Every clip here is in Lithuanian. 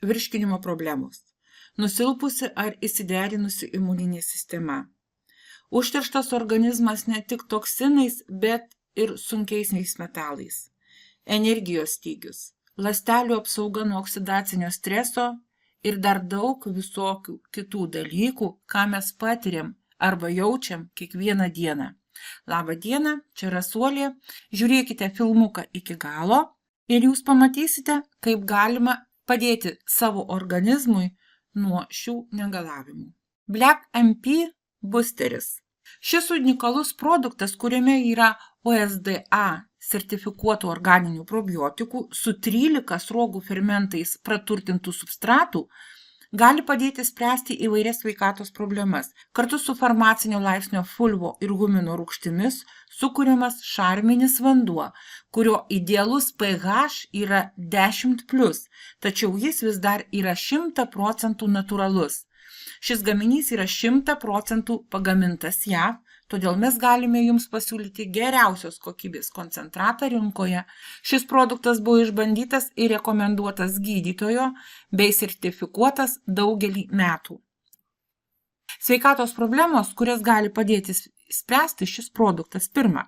virškinimo problemos, nusilpusi ar įsiderinusi imuninė sistema, užterštas organizmas ne tik toksinais, bet ir sunkiaisiais metalais, energijos stygius, ląstelių apsauga nuo oksidacinio streso ir dar daug visokių kitų dalykų, ką mes patiriam arba jaučiam kiekvieną dieną. Labą dieną, čia Rasuolė, žiūrėkite filmuką iki galo ir jūs pamatysite, kaip galima padėti savo organizmui nuo šių negalavimų. Black MP Boosteris. Šis unikalus produktas, kuriame yra OSDA sertifikuotų organinių probiotikų su 13 sruogų fermentais praturtintų substratų, gali padėti spręsti įvairias sveikatos problemas. Kartu su farmacinio laipsnio fulvo ir humino rūgštimis sukuriamas šarminis vanduo, kurio idealus pH yra 10+, tačiau jis vis dar yra 100% natūralus. Šis gaminys yra 100% pagamintas JAV, todėl mes galime jums pasiūlyti geriausios kokybės koncentratą rinkoje. Šis produktas buvo išbandytas ir rekomenduotas gydytojo bei sertifikuotas daugelį metų. Sveikatos problemos, kurias gali padėti spręsti šis produktas. Pirma,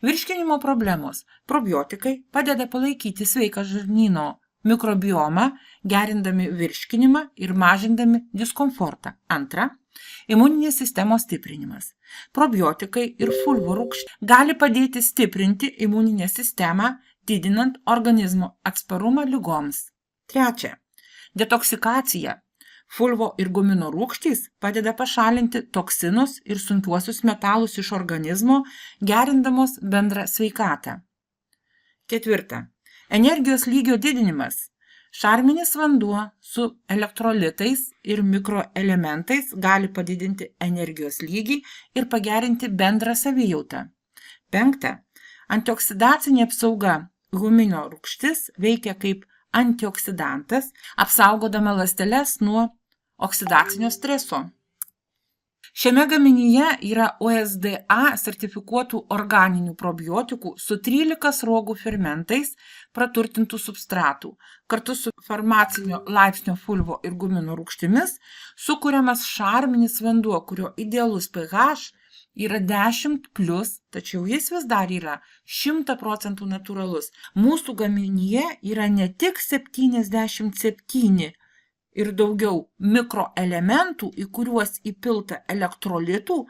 virškinimo problemos. Probiotikai padeda palaikyti sveiką žarnyno mikrobiomą, gerindami virškinimą ir mažindami diskomfortą. Antra, imuninės sistemos stiprinimas. Probiotikai ir fulvo rūgštys gali padėti stiprinti imuninę sistemą, didinant organizmo atsparumą ligoms. Trečia, detoksikacija. Fulvo ir gumino rūgštys padeda pašalinti toksinus ir sunkiuosius metalus iš organizmo, gerindamos bendrą sveikatą. Ketvirta, energijos lygio didinimas. Šarminis vanduo su elektrolitais ir mikroelementais gali padidinti energijos lygį ir pagerinti bendrą savijautą. Penkta, antioksidacinė apsauga. Humino rūgštis veikia kaip antioksidantas, apsaugodama ląsteles nuo oksidacinio streso. Šiame gaminyje yra OSDA sertifikuotų organinių probiotikų su 13 sruogų fermentais praturtintų substratų. Kartu su farmacinio laipsnio fulvo ir gumino rūgštimis sukuriamas šarminis vanduo, kurio idealus pH yra 10+, tačiau jis vis dar yra 100% natūralus. Mūsų gaminyje yra ne tik 77 ir daugiau mikroelementų, į kuriuos įpilta elektrolitų,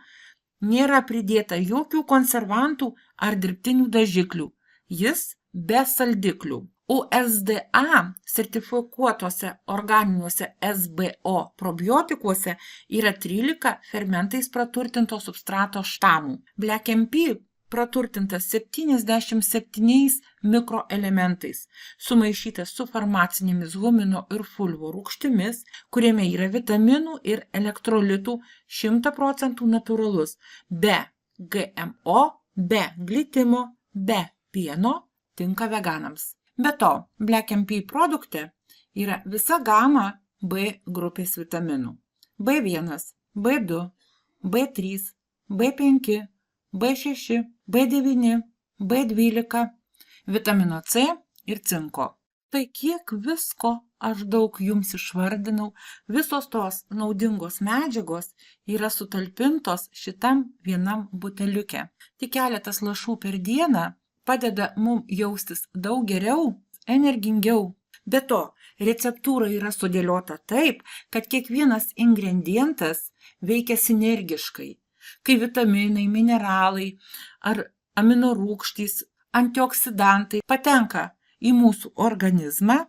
nėra pridėta jokių konservantų ar dirbtinių dažiklių. Jis be saldiklių. OSDA sertifikuotuose organiniuose SBO probiotikuose yra 13 fermentais praturtinto substrato štamų. Black MP praturtintas 77 mikroelementais, sumaišytas su farmacinėmis humino ir fulvo rūgštimis, kuriame yra vitaminų ir elektrolitų, 100% natūralus, be GMO, be glitimo, be pieno, tinka veganams. Be to, Black MP produkte yra visa gama B grupės vitaminų. B1, B2, B3, B5, B6, B9, B12, vitamino C ir cinko. Tai kiek visko aš daug jums išvardinau, visos tos naudingos medžiagos yra sutalpintos šitam vienam buteliuke. Tik keletas lašų per dieną padeda mums jaustis daug geriau, energingiau. Be to, receptūra yra sudėliota taip, kad kiekvienas ingredientas veikia sinergiškai. Kai vitaminai, mineralai ar aminorūgštys, antioksidantai patenka į mūsų organizmą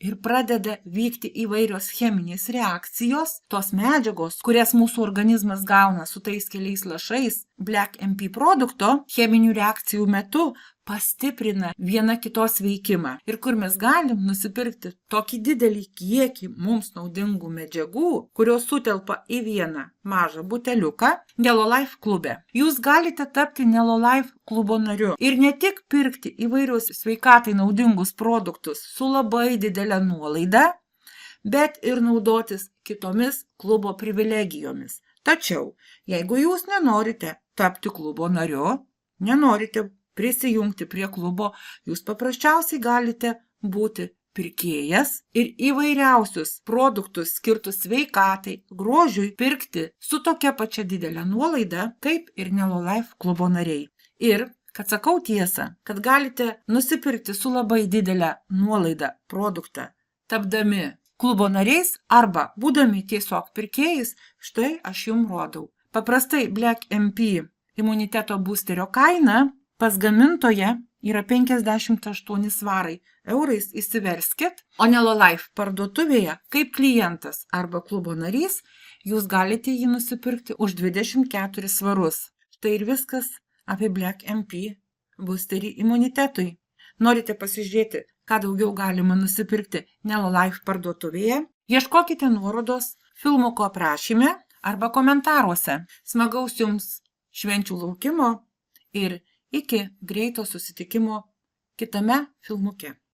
ir pradeda vykti įvairios cheminės reakcijos, tos medžiagos, kurias mūsų organizmas gauna su tais keliais lašais, Black MP produkto cheminių reakcijų metu pastiprina viena kitos veikimą. Ir kur mes galim nusipirkti tokį didelį kiekį mums naudingų medžiagų, kurios sutelpa į vieną mažą buteliuką, Nelolife klube. Jūs galite tapti Nelolife klubo nariu ir ne tik pirkti įvairius sveikatai naudingus produktus su labai didelė nuolaida, bet ir naudotis kitomis klubo privilegijomis. Tačiau, jeigu jūs nenorite tapti klubo nariu, nenorite prisijungti prie klubo, jūs paprasčiausiai galite būti pirkėjas ir įvairiausius produktus skirtus sveikatai, grožiui pirkti su tokia pačia didelė nuolaida, kaip ir Nelolife klubo nariai. Ir, kad sakau tiesą, kad galite nusipirkti su labai didelė nuolaida produktą, tapdami klubo nariais arba būdami tiesiog pirkėjais, štai aš jums rodau. Paprastai Black MP imuniteto boosterio kaina pas gamintoją yra 58 svarai eurais, įsiverskit, o Nelolife parduotuvėje kaip klientas arba klubo narys jūs galite jį nusipirkti už 24 svarus. Štai ir viskas apie Black MP boosterį imunitetui. Norite pasižiūrėti, ką daugiau galima nusipirkti Nelolife parduotuvėje? Ieškokite nuorodos filmuko aprašyme arba komentaruose. Smagaus jums švenčių laukimo ir iki greito susitikimo kitame filmuke.